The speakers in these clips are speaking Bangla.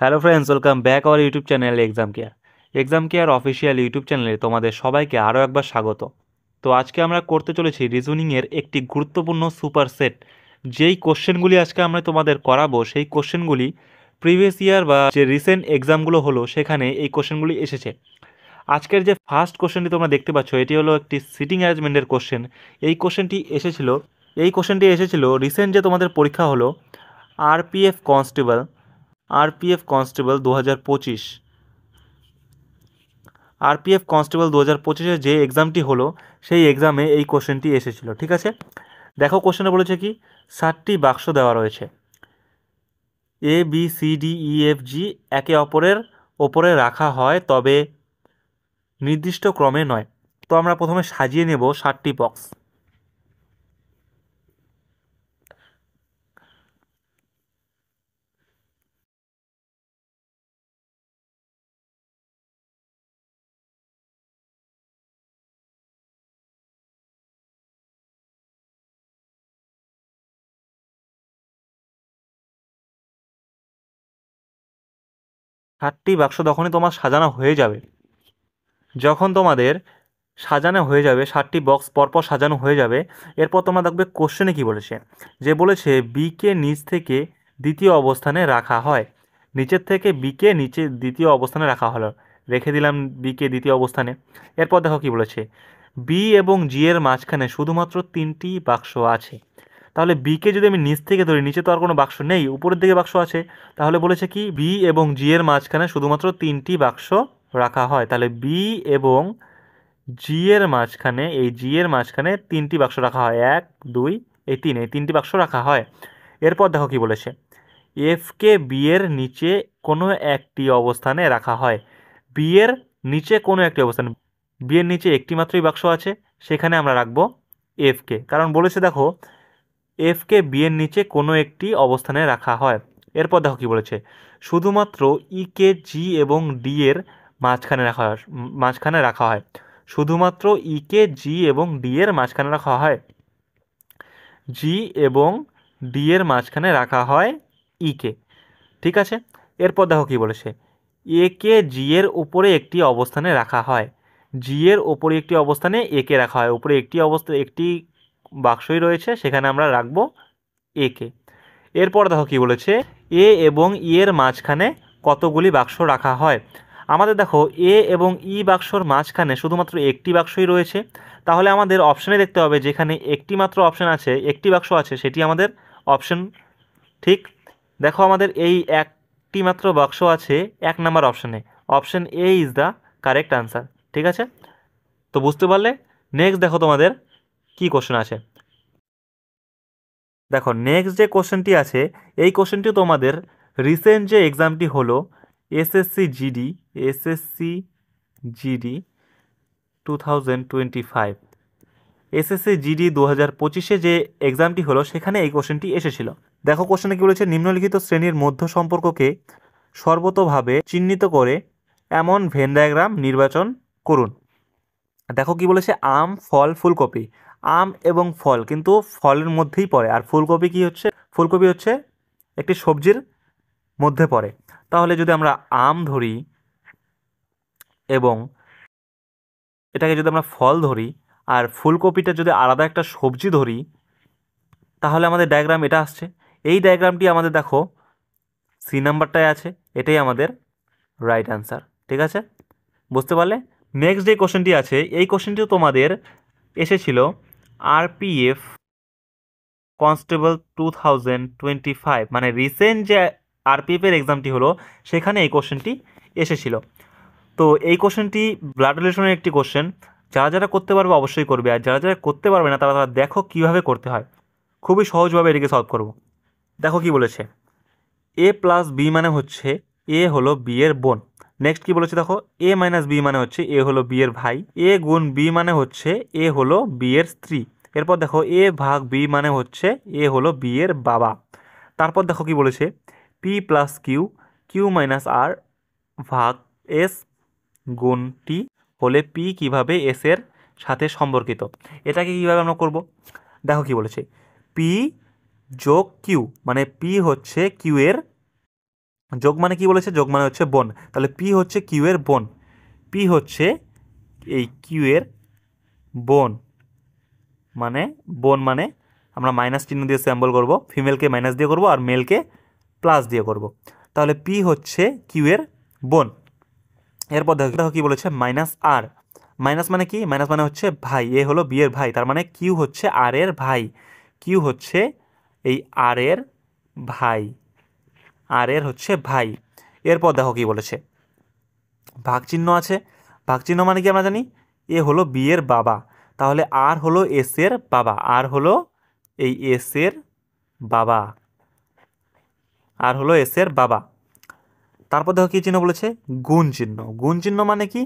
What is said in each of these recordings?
Hello friends, welcome back our YouTube channel exam care official YouTube চ্যানেলে তোমাদের সবাইকে আরও একবার স্বাগত। তো আজকে আমরা করতে চলেছি রিজনিংয়ের একটি গুরুত্বপূর্ণ সুপার সেট। যেই কোশ্চেনগুলি আজকে আমরা তোমাদের করাবো সেই কোশ্চেনগুলি প্রিভিয়াস ইয়ার বা যে রিসেন্ট এক্সামগুলো হলো সেখানে এই কোশ্চেনগুলি এসেছে। আজকের যে ফার্স্ট কোশ্চেনটি তোমরা দেখতে পাচ্ছ এটি হলো একটি সিটিং অ্যারেঞ্জমেন্টের কোশ্চেন। এই কোশ্চেনটি এসেছিল রিসেন্ট যে তোমাদের পরীক্ষা হলো RPF constable RPF constable 2025। RPF constable 2025-এ যে এক্সামটি হলো সেই এক্সামে এই কোশ্চেনটি এসেছিল। ঠিক আছে, দেখো কোশ্চেনে বলেছে কি 7টি বাক্স দেওয়া রয়েছে। ABCDEFG একে অপরের ওপরে রাখা হয়, তবে নির্দিষ্ট ক্রমে নয়। তো আমরা প্রথমে সাজিয়ে নেব 7টি বক্স। ষাটটি বাক্স যখন তোমাদের সাজানো হয়ে যাবে 7টি বক্স পরপর সাজানো হয়ে যাবে, এরপর তোমরা দেখবে কোশ্চেনে কি বলেছে। যে বলেছে বিকে নিচ থেকে দ্বিতীয় অবস্থানে রাখা হয়। নিচের থেকে বিকে নিচে দ্বিতীয় অবস্থানে রাখা হলো, রেখে দিলাম বিকে দ্বিতীয় অবস্থানে। এরপর দেখো কি বলেছে, বি এবং জি এর মাঝখানে শুধুমাত্র 3টি বাক্স আছে। তাহলে বিকে যদি আমি নিচ থেকে ধরি, নিচে তো আর কোনো বাক্স নেই, উপরের দিকে বাক্স আছে। তাহলে বলেছে কি বি এবং জি এর মাঝখানে শুধুমাত্র 3টি বাক্স রাখা হয়। তাহলে বি এবং জি এর মাঝখানে 3টি বাক্স রাখা হয়, 1 2 এই 3টি বাক্স রাখা হয়। এরপর দেখো কি বলেছে, এফকে বি এর নিচে কোনো একটি অবস্থানে রাখা হয়। বি এর নিচে কোনো একটি অবস্থানে, বি এর নিচে একটি মাত্রই বাক্স আছে, সেখানে আমরা রাখবো এফকে। কারণ বলেছে দেখো এফকে বি এর নিচে কোনো একটি অবস্থানে রাখা হয়। এরপর দেখো কি বলেছে, শুধুমাত্র ইকে জি এবং ডি এর মাঝখানে রাখা হয়। শুধুমাত্র ইকে জি এবং ডি এর মাঝখানে রাখা হয়। জি এবং ডি এর মাঝখানে রাখা হয় ইকে। ঠিক আছে, এরপর দেখো কি বলেছে, এ কে জি এর উপরে একটি অবস্থানে রাখা হয়। জি এর উপরে একটি অবস্থানে এ কে রাখা হয়। উপরে একটি বাক্সই রয়েছে, সেখানে আমরা রাখবো এ কে। এরপর দেখো কি বলেছে, এ এবং ই এর মাঝখানে কতগুলি বাক্স রাখা হয়। আমাদের দেখো এ এবং ই বাক্সর মাঝখানে শুধুমাত্র একটি বাক্সই রয়েছে। তাহলে আমাদের অপশানে দেখতে হবে যেখানে একটি মাত্র অপশান আছে, একটি বাক্স আছে, সেটি আমাদের অপশান। ঠিক, দেখো আমাদের এই একটি মাত্র বাক্স আছে 1 নম্বর অপশানে। Option A is the correct answer. ঠিক আছে, তো বুঝতে পারলে। নেক্সট দেখো তোমাদের কি কোশ্চেন আছে। দেখো নেক্সট যে কোশ্চেনটি আছে, এই কোশ্চেনটি তোমাদের রিসেন্ট যে এক্সামটি হলো এসএসসি জিডি 2025, এসএসসি জিডি 2025-এ যে এক্সামটি হলো সেখানে এই কোশ্চেনটি এসেছিল। দেখো কোশ্চেনে কি বলেছে, নিম্নলিখিত শ্রেণীর মধ্য সম্পর্ককে সর্বতোভাবে চিহ্নিত করে এমন ভেন ডায়াগ্রাম নির্বাচন করুন। দেখো কি বলেছে, আম ফল ফুলকপি। আম এবং ফল কিন্তু ফলের মধ্যেই পড়ে, আর ফুলকপি কি হচ্ছে, ফুলকপি হচ্ছে একটি সবজির মধ্যে পড়ে। তাহলে যদি আমরা আম ধরি এবং এটাকে যদি আমরা ফল ধরি, আর ফুলকপিটা যদি আলাদা একটা সবজি ধরি, তাহলে আমাদের ডায়াগ্রাম এটা আসছে। এই ডায়াগ্রামটি আমাদের দেখো সি নাম্বারটায় আছে, এটাই আমাদের রাইট অ্যান্সার। ঠিক আছে, বুঝতে পারলে। নেক্সট যে কোশ্চেনটি আছে, এই কোশ্চেনটিও তোমাদের এসেছিল আরপিএফ কনস্টেবল 2025, মানে রিসেন্ট যে আরপিএফের এক্সামটি হলো সেখানে এই কোশ্চেনটি এসেছিল। তো এই কোশ্চেনটি ব্লাড রিলেশনের একটি কোশ্চেন। যারা যারা করতে পারবে অবশ্যই করবে, আর যারা যারা করতে পারবে না তারা তারা দেখো কীভাবে করতে হয়। খুবই সহজভাবে এটিকে সলভ করব। দেখো কি বলেছে, এ প্লাস বি মানে হচ্ছে এ হলো বি এর বোন। নেক্সট কি বলেছে দেখো, এ মাইনাস বি মানে হচ্ছে এ হলো বি এর ভাই। এ গুণ বি মানে হচ্ছে এ হলো বি এর স্ত্রী। এরপর দেখো এ ভাগ বি মানে হচ্ছে এ হলো বি এর বাবা। তারপর দেখো কি বলেছে, P plus Q, Q minus আর ভাগ এস গুণ টি হলে পি কিভাবে এস এর সাথে সম্পর্কিত। এটাকে কিভাবে আমরা করব, দেখো কি বলেছে, পি যোগ কিউ, মানে পি হচ্ছে কিউ এর যোগ মানে কি বলেছে? যোগ মানে হচ্ছে বোন। তাহলে পি হচ্ছে কিউ এর বোন, পি হচ্ছে এই কিউ এর বোন, মানে বোন মানে আমরা মাইনাস চিহ্ন দিয়ে স্যাম্বল করব, ফিমেলকে মাইনাস দিয়ে করব আর মেলকে প্লাস দিয়ে করব। তাহলে পি হচ্ছে কিউ এর বোন। এরপর দেখো কি বলেছে, মাইনাস আর। মাইনাস মানে কি? মাইনাস মানে হচ্ছে ভাই, এ হলো বি এর ভাই, তার মানে কিউ হচ্ছে আর এর ভাই, কিউ হচ্ছে এই আর এর ভাই, আর এর হচ্ছে ভাই। এরপর দেখো কি বলেছে, ভাগ চিহ্ন আছে। ভাগ চিহ্ন মানে কি আমরা জানি, এ হলো বি এর বাবা, তাহলে আর হলো এস এর বাবা, আর হলো এই এস এর বাবা, আর হলো এস এর বাবা। তারপর দেখো কি চিহ্ন বলেছে, গুণ চিহ্ন। গুণ চিহ্ন মানে কি,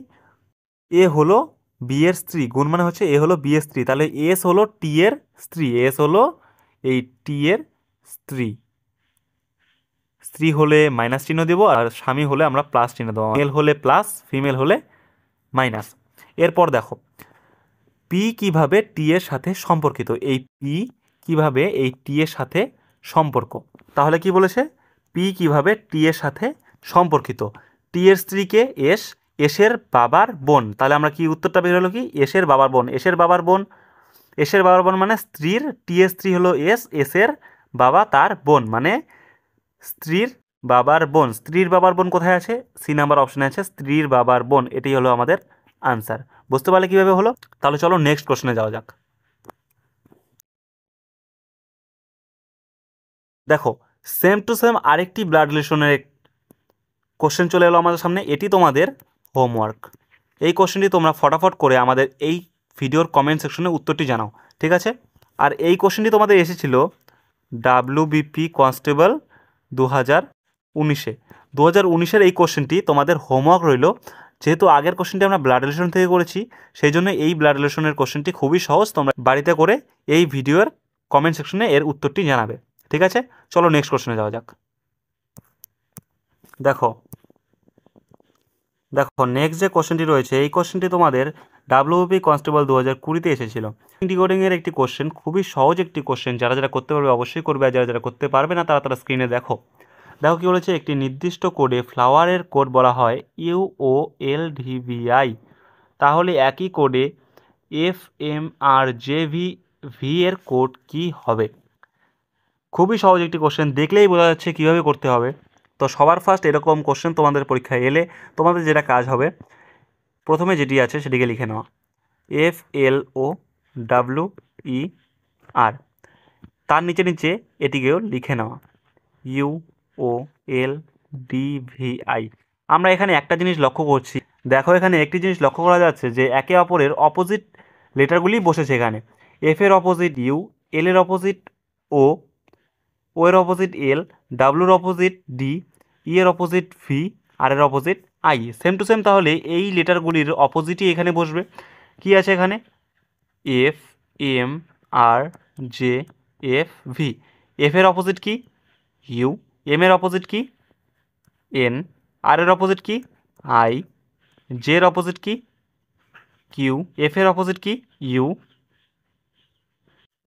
এ হলো বি এর স্ত্রী, গুণ মানে হচ্ছে এ হলো বি এর স্ত্রী, তাহলে এস হলো টি এর স্ত্রী, এস হলো এই টি এর স্ত্রী। স্ত্রী হলে মাইনাস চিহ্ন দেবো, আর স্বামী হলে আমরা প্লাস চিহ্ন দেবো, মেল হলে প্লাস, ফিমেল হলে মাইনাস। এরপর দেখো পি কিভাবে টি এর সাথে সম্পর্কিত, এই পি কিভাবে এই টি এর সাথে সম্পর্ক। তাহলে কি বলেছে, পি কিভাবে টি এর সাথে সম্পর্কিত, টি এর স্ত্রীকে এস, এসের বাবার বোন, তাহলে আমরা কি উত্তরটা বের হলো কি, এসের বাবার বোন, এসের বাবার বোন, এসের বাবার বোন মানে স্ত্রীর, টি এর স্ত্রী হলো এস, এসের বাবা তার বোন, মানে স্ত্রীর বাবার বোন। স্ত্রীর বাবার বোন কোথায় আছে? সি নাম্বার অপশনে আছে স্ত্রীর বাবার বোন, এটাই হলো আমাদের আনসার। বুঝতে পারলে কিভাবে হলো? তাহলে চলো নেক্সট কোশ্চেনে যাওয়া যাক। দেখো সেম টু সেম আরেকটি ব্লাড রিলেশনের কোশ্চেন চলে এলো আমাদের সামনে, এটি তোমাদের হোমওয়ার্ক। এই কোশ্চেনটি তোমরা ফটাফট করে আমাদের এই ভিডিওর কমেন্ট সেকশনে উত্তরটি জানাও, ঠিক আছে? আর এই কোশ্চেনটি তোমাদের এসেছিল ডাব্লিউবিপি কনস্টেবল 2019-এ। 2019-এর এই কোশ্চেনটি তোমাদের হোমওয়ার্ক রইল। যেহেতু আগের কোশ্চেনটি আমরা ব্লাড রিলেশন থেকে করেছি, সেই জন্য এই ব্লাড রিলেশনের কোশ্চেনটি খুবই সহজ, তোমরা বাড়িতে করে এই ভিডিওর কমেন্ট সেকশনে এর উত্তরটি জানাবে, ঠিক আছে? চলো নেক্সট কোশ্চেনে যাওয়া যাক। দেখো দেখো নেক্সট যে কোশ্চেনটি রয়েছে, এই কোশ্চেনটি তোমাদের ডাব্লিউপি কনস্টেবল 2020-তে এসেছিল। ডিকোডিংয়ের একটি কোশ্চেন, খুবই সহজ একটি কোশ্চেন, যারা যারা করতে পারবে অবশ্যই করবে, আর যারা যারা করতে পারবে না তারা তারা স্ক্রিনে দেখো। দেখো কি বলেছে, একটি নির্দিষ্ট কোডে ফ্লাওয়ারের কোড বলা হয় UOLDVI, তাহলে একই কোডে FMRJV ভি এর কোড কি হবে? খুবই সহজ একটি কোশ্চেন, দেখলেই বোঝা যাচ্ছে কীভাবে করতে হবে। তো সবার ফার্স্ট এরকম কোশ্চেন তোমাদের পরীক্ষায় এলে তোমাদের যেটা কাজ হবে, প্রথমে যেটি আছে সেটিকে লিখে নেওয়া, FLOWER, তার নিচে নিচে এটিকেও লিখে নেওয়া UOLDVI। আমরা এখানে একটা জিনিস লক্ষ্য করছি, দেখো এখানে একটি জিনিস লক্ষ্য করা যাচ্ছে যে একে অপরের অপোজিট লেটারগুলি বসেছে এখানে, এফ এর অপোজিট ইউ, এল এর অপোজিট ও, ও এর অপোজিট এল, ডাব্লুর অপোজিট ডি, ই এর অপোজিট ভি, আর এর opposite I. Same to same, তাহলে এই লেটারগুলির অপোজিটই এখানে বসবে। কি আছে এখানে? এফ, এম, আর, জে, এফ, ভি। এফ এর অপোজিট কি? ইউ। এম এর অপোজিট কি? এন। আর এর অপোজিট কি? আই। জে এর অপোজিট কি? কিউ। এফ এর অপোজিট কি? ইউ।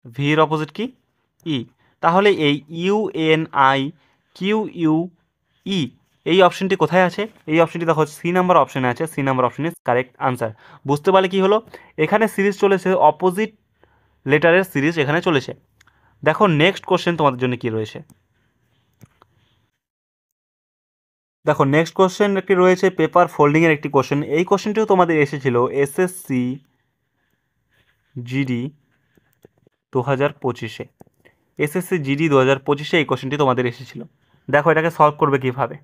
ভি এর অপোজিট কি? ই। তাহলে এই UNIQUE এই অপশনটি কোথায় আছে? এই অপশনটি দেখো সি নাম্বার অপশনে আছে, C number option is correct answer. বুঝতে পারলে কি হলো, এখানে সিরিজ চলেছে, অপোজিট লেটারের সিরিজ এখানে চলেছে। দেখো নেক্সট কোশ্চেন তোমাদের জন্য কি রয়েছে। দেখো নেক্সট কোশ্চেন একটি রয়েছে পেপার ফোল্ডিংয়ের একটি কোশ্চেন। এই কোশ্চেনটিও তোমাদের এসেছিল SSC GD 2025-এ। SSC GD 2025-এ এই কোশ্চেনটি তোমাদের এসেছিল। দেখো এটাকে সলভ করবে কিভাবে।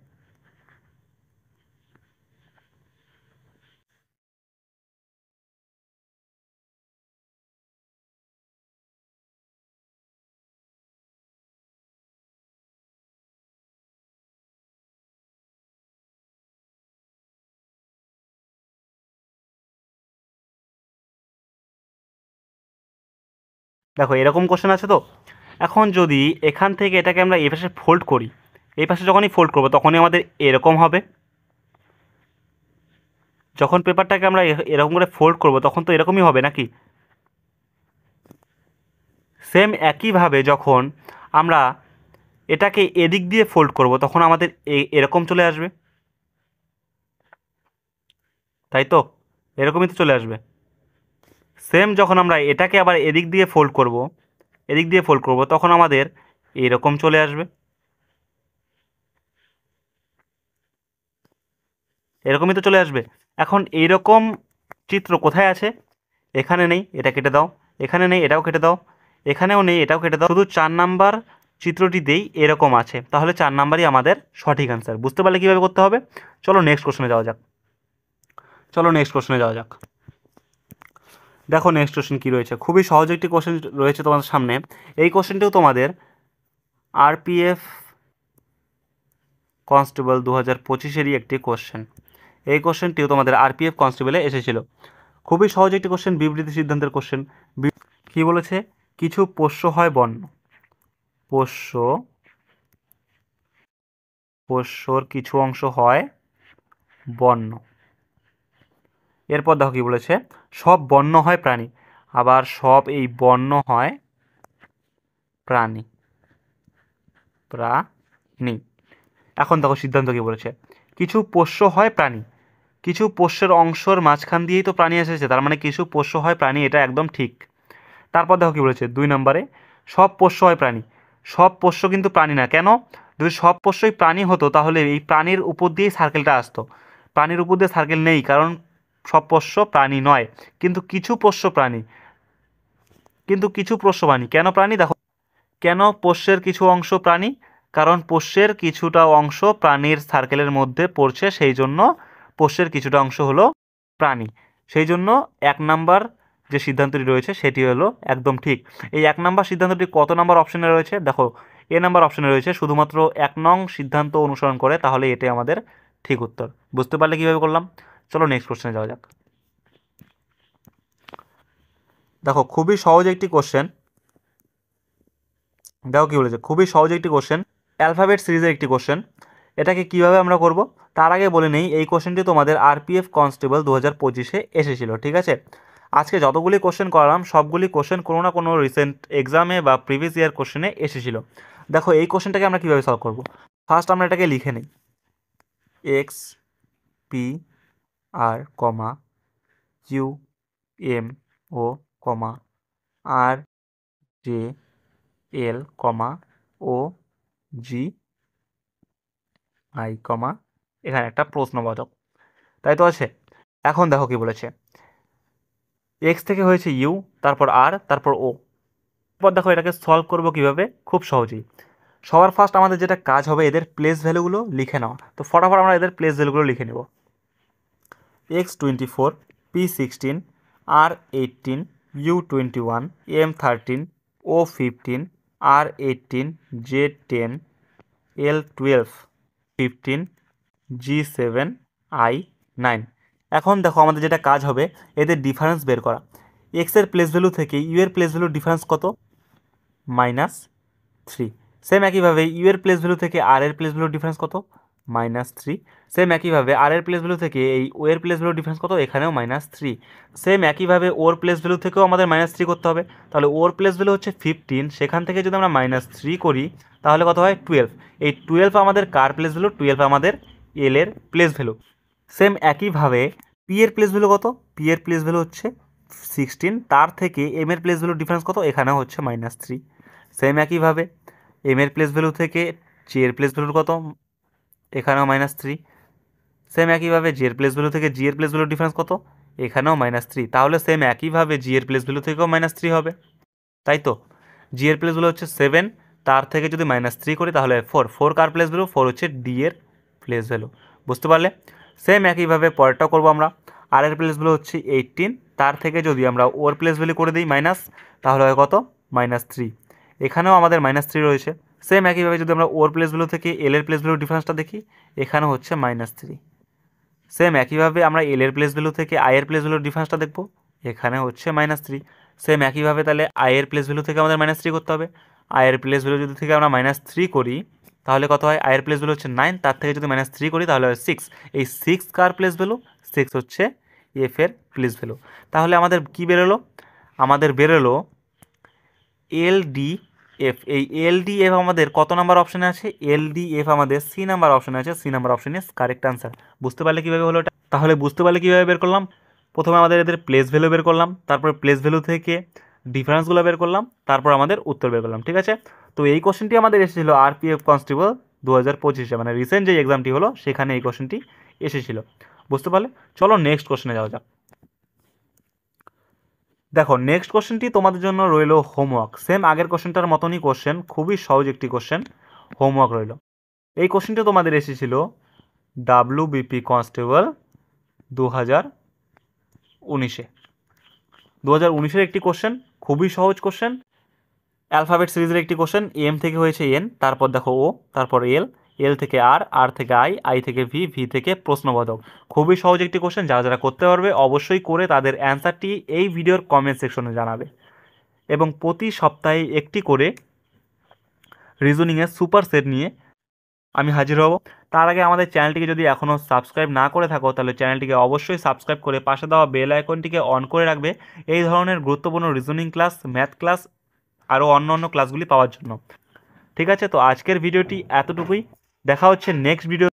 দেখো এরকম কোশ্চেন আছে তো, এখন যদি এখান থেকে এটাকে আমরা এই পাশে ফোল্ড করি, এই পাশে যখনই ফোল্ড করবো তখনই আমাদের এরকম হবে। যখন পেপারটাকে আমরা এরকম করে ফোল্ড করবো তখন তো এরকমই হবে নাকি? সেম একইভাবে যখন আমরা এটাকে এদিক দিয়ে ফোল্ড করব তখন আমাদের এরকম চলে আসবে, তাই তো? এরকমই তো চলে আসবে। সেম যখন আমরা এটাকে আবার এদিক দিয়ে ফোল্ড করব, এদিক দিয়ে ফোল্ড করব তখন আমাদের এরকম চলে আসবে, এরকমই তো চলে আসবে। এখন এইরকম চিত্র কোথায় আছে? এখানে নেই, এটা কেটে দাও। এখানে নেই, এটাও কেটে দাও। এখানেও নেই, এটাও কেটে দাও। শুধু 4 নাম্বার চিত্রটিতেই এরকম আছে, তাহলে 4 নাম্বারই আমাদের সঠিক অ্যান্সার। বুঝতে পারলে কীভাবে করতে হবে? চলো নেক্সট কোশ্চেনে যাওয়া যাক। দেখো নেক্সট কোশ্চেন কী রয়েছে। খুবই সহজ একটি কোশ্চেন রয়েছে তোমাদের সামনে। এই কোশ্চেনটিও তোমাদের আরপিএফ কনস্টেবল 2025-এরই একটি কোশ্চেন। এই কোশ্চেনটিও তোমাদের আরপিএফ কনস্টেবলে এসেছিল। খুবই সহজ একটি কোশ্চেন, বিবৃতি সিদ্ধান্তের কোশ্চেন। কি বলেছে? কিছু পোষ্য হয় বন্য, পোষ্যর কিছু অংশ হয় বন্য। এরপর দেখো কি বলেছে, সব বন্য হয় প্রাণী, আবার সব এই বন্য হয় প্রাণী। এখন দেখো সিদ্ধান্ত কি বলেছে, কিছু পোষ্য হয় প্রাণী, কিছু পোষ্যের অংশের মাঝখান দিয়েই তো প্রাণী এসেছে, তার মানে কিছু পোষ্য হয় প্রাণী, এটা একদম ঠিক। তারপর দেখো কি বলেছে 2 নম্বরে, সব পোষ্য হয় প্রাণী। সব পোষ্য কিন্তু প্রাণী না, কেন? যদি সব পোষ্যই প্রাণী হতো তাহলে এই প্রাণীর উপর দিয়েই সার্কেলটা আসতো। প্রাণীর উপর দিয়ে সার্কেল নেই, কারণ সব পোষ্য প্রাণী নয়। কিন্তু কিছু পোষ্য প্রাণী, কেন প্রাণী? দেখো কেন পোষ্যের কিছু অংশ প্রাণী, কারণ পোষ্যের কিছুটা অংশ প্রাণীর সার্কেলের মধ্যে পড়ছে, সেই জন্য পোষ্যের কিছুটা অংশ হলো প্রাণী। সেই জন্য 1 নাম্বার যে সিদ্ধান্তটি রয়েছে সেটি হলো একদম ঠিক। এই 1 নাম্বার সিদ্ধান্তটি কত নাম্বার অপশনে রয়েছে? দেখো এ নাম্বার অপশনে রয়েছে, শুধুমাত্র 1 নং সিদ্ধান্ত অনুসরণ করে, তাহলে এটাই আমাদের ঠিক উত্তর। বুঝতে পারলে কীভাবে করলাম? চলো নেক্সট কোশ্চেনে যাওয়া যাক। দেখো খুবই সহজ একটি কোশ্চেন। দেখো কী বলেছে, খুবই সহজ একটি কোশ্চেন, অ্যালফাবেট সিরিজের একটি কোশ্চেন। এটাকে কিভাবে আমরা করব তার আগে বলে নেই, এই কোশ্চেনটি তোমাদের আরপিএফ কনস্টেবল 2025-এ এসেছিল, ঠিক আছে? আজকে যতগুলি কোশ্চেন করালাম সবগুলি কোশ্চেন কোনো না কোনো রিসেন্ট এক্সামে বা প্রিভিয়াস ইয়ার কোশ্চেনে এসেছিল। দেখো এই কোশ্চেনটাকে আমরা কীভাবে সলভ করব, ফার্স্ট আমরা এটাকে লিখে নিই, X P R comma Q M O comma R J L comma O G I comma এখানে একটা প্রশ্নবোধক, তাই তো আছে? এখন দেখো কি বলেছে, এক্স থেকে হয়েছে ইউ, তারপর আর, তারপর ও। এরপর দেখো এটাকে সলভ করব কিভাবে, খুব সহজেই। সবার ফার্স্ট আমাদের যেটা কাজ হবে এদের প্লেস ভ্যালুগুলো লিখে নেওয়া। তো ফটাফট আমরা এদের প্লেস ভ্যালুগুলো লিখে নেব। X 24, P 16, R 18, U 21, M 13, O 15, R 18, J 10, L 12, 15, G 7, I 9। এখন দেখো আমাদের যেটা কাজ হবে এদের ডিফারেন্স বের করা। এক্সের প্লেস ভ্যালু থেকে ইউ এর প্লেস ভ্যালুর ডিফারেন্স কত? -3। সেম একইভাবে ইউ এর প্লেস ভ্যালু থেকে আর এর প্লেস ভ্যালুর ডিফারেন্স কত? -3। সেম একইভাবে আর এর প্লেস ভ্যালু থেকে এই ও এর প্লেস ভ্যালুর ডিফারেন্স কত? এখানেও -3। সেম একইভাবে ওর প্লেস ভ্যালু থেকেও আমাদের -3 করতে হবে। তাহলে ওর প্লেস ভ্যালু হচ্ছে 15, সেখান থেকে যদি আমরা -3 করি তাহলে কত হয়? 12। এই 12 আমাদের কার প্লেস ভ্যালু? 12 আমাদের এল এর প্লেস ভ্যালু। সেম একইভাবে পি এর প্লেস ভ্যালু কত? পি এর প্লেস ভ্যালু হচ্ছে 16, তার থেকে এম এর প্লেস ভ্যালুর ডিফারেন্স কত? এখানেও হচ্ছে -3। সেম একইভাবে এম এর প্লেস ভ্যালু থেকে জি এর প্লেস ভ্যালু কত? এখানেও -3। সেম একইভাবে জি এর প্লেস ভ্যালু থেকে জি এর প্লেস ভ্যালুর ডিফারেন্স কত? এখানেও -3। তাহলে সেম একইভাবে জি এর প্লেস ভ্যালু থেকেও -3 হবে, তাই তো? জি এর প্লেস ভ্যালু হচ্ছে 7, তার থেকে যদি -3 করি তাহলে 4 কার প্লেস ভ্যালু? 4 হচ্ছে ডি এর প্লেস ভ্যালু। বুঝতে পারলে? সেম একইভাবে পরেরটাও করবো আমরা। আর এর প্লেস ভ্যালু হচ্ছে 18, তার থেকে যদি আমরা ওর প্লেস ভ্যালু করে দিই মাইনাস, তাহলে হয় কত? -3। এখানেও আমাদের -3 রয়েছে। সেম একইভাবে যদি আমরা ওর প্লেস ভ্যালু থেকে এল এর প্লেস ভ্যালুর ডিফারেন্সটা দেখি, এখানেও হচ্ছে -3। সেম একইভাবে আমরা এল এর প্লেস ভ্যালু থেকে আই এর প্লেস ভ্যালুর ডিফারেন্সটা দেখব, এখানে হচ্ছে -3। সেম একইভাবে তাহলে আই এর প্লেস ভ্যালু থেকে আমাদের -3 করতে হবে। আই এর প্লেস ভ্যালু যদি থেকে আমরা -3 করি তাহলে কত হয়? আই এর প্লেস ভ্যালু হচ্ছে 9, তার থেকে যদি -3 করি তাহলে হয় 6। এই 6 কার প্লেস ভ্যালু? 6 হচ্ছে এফ এর প্লেস ভ্যালু। তাহলে আমাদের কি বেরোলো? আমাদের বেরোলো এল ডি এফ, এই এল ডি এফ আমাদের কত নাম্বার অপশানে আছে? এল ডি এফ আমাদের সি নাম্বার অপশানে আছে। C number option is correct answer. বুঝতে পারলে কীভাবে হলো এটা? তাহলে বুঝতে পারলে কীভাবে বের করলাম? প্রথমে আমাদের এদের প্লেস ভ্যালু বের করলাম, তারপর প্লেস ভ্যালু থেকে ডিফারেন্সগুলো বের করলাম, তারপর আমাদের উত্তর বের করলাম। ঠিক আছে, তো এই কোশ্চেনটি আমাদের এসেছিলো আরপিএফ কনস্টেবল 2025-এ, মানে রিসেন্ট যে এক্সামটি হলো সেখানে এই কোশ্চেনটি এসেছিলো। বুঝতে পারলে? চলো নেক্সট কোশ্চেনে যাওয়া যাক। দেখো নেক্সট কোশ্চেনটি তোমাদের জন্য রইল হোমওয়ার্ক। সেম আগের কোশ্চেনটার মতনই কোশ্চেন, খুবই সহজ একটি কোশ্চেন। হোমওয়ার্ক রইল। এই কোশ্চেনটি তোমাদের এসেছিল ডাব্লিউবিপি কনস্টেবল 2019-এ। 2019-এর একটি কোশ্চেন, খুবই সহজ কোশ্চেন। অ্যালফাবেট সিরিজের একটি কোশ্চেন। এম থেকে হয়েছে এন, তারপর দেখো ও, তারপর এল, এল থেকে আর, আর থেকে আই, আই থেকে ভি, ভি থেকে প্রশ্নবোধক। খুবই সহজ একটি কোশ্চেন। যারা যারা করতে পারবে অবশ্যই করে তাদের অ্যান্সারটি এই ভিডিওর কমেন্ট সেকশনে জানাবে। এবং প্রতি সপ্তাহে একটি করে রিজনিংয়ের সুপার সেট নিয়ে আমি হাজির হব। তার আগে আমাদের চ্যানেলটিকে যদি এখনও সাবস্ক্রাইব না করে থাকো তাহলে চ্যানেলটিকে অবশ্যই সাবস্ক্রাইব করে পাশে দেওয়া বেল আইকনটিকে অন করে রাখবে এই ধরনের গুরুত্বপূর্ণ রিজনিং ক্লাস, ম্যাথ ক্লাস, আরও অন্য অন্য ক্লাসগুলি পাওয়ার জন্য। ঠিক আছে, তো আজকের ভিডিওটি এতটুকুই। দেখা হচ্ছে নেক্সট ভিডিও।